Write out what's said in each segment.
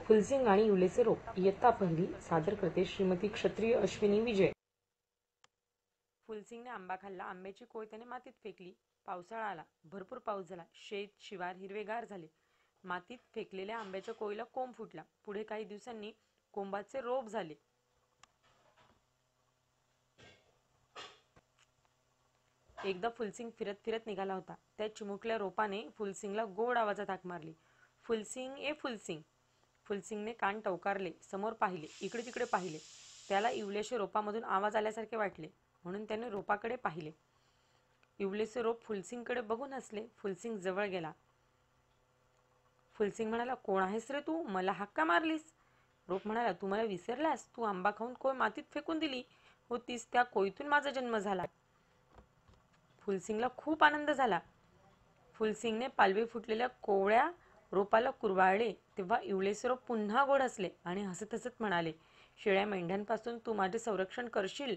फुलसिंग आणि युलेचे रोप इयत्ता पहिली सादर करते श्रीमती क्षत्रिय अश्विनी विजय। फुलसिंगने आंबा खाल्ला, आंब्याची कोय त्याने मातीत फेकली। पावसाळा आला, भरपूर पाऊस झाला, शेत शिवार हिरवेगार झाले। मातीत फेकलेल्या आंब्याच्या कोयला कोंब फुटला। पुढे काही दिवसांनी कोंबाचे रोप झाले। एकदा फुलसिंग फिरत फिरत निघाला होता। त्या चिमुकल्या रोपाने फुलसिंगला गोड आवाजात हाक मारली, फुलसिंग ए फुलसिंग। फुलसिंगने कान टवकारले, समोर पाहिले, इकडे तिकडे पाहिले। त्याला इवल्याच्या रोपामधून आवाज आल्यासारखे वाटले, म्हणून त्याने रोपाकडे पाहिले। इवलेचे रोप फुलसिंगकडे बघून हसले। फुलसिंग जवळ गेला। फुलसिंग म्हणाला, कोण आहेस रे तू? मला हाक का मारलीस? रोप म्हणाला, तू मला विसरलास? तू आंबा खाऊन कोय मातीत फेकून दिली होतीस, त्या कोयतून माझा जन्म झाला। फुलसिंगला खूप आनंद झाला। फुलसिंगने पालवी फुटलेल्या कोवळ्या रोपाला कुरवाळले, तेव्हा इवलेचे रोप पुन्हा गोड हसले आणि हसत हसत म्हणाले, शेळ्या मेंढ्यांपासून तू माझे संरक्षण करशील,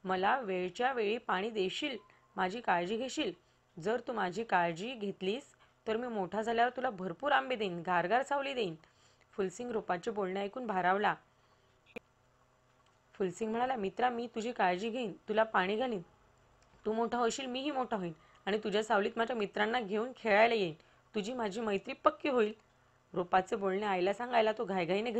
मला वेळच्या वेळी पाणी देशील, माझी काळजी घेशील। जर तू माझी काळजी घेतलीस तर मी मोठा झाल्यावर तुला भरपूर आंबे देईन, गारगार सावली देईन। फुलसिंग रोपाचे बोलणे ऐकून भारावला। फुलसिंग म्हणाला, मित्रा, मी तुझी काळजी घेईन, तुला पाणी घालीन, तू मोठा होशील, मीही मोठा होईन आणि तुझ्या सावलीत माझ्या मित्रांना घेऊन खेळायला येईन, तुझी माझी मैत्री पक्की होईल। रोपाचे बोलणे आईला सांगायला तो घाईघाईने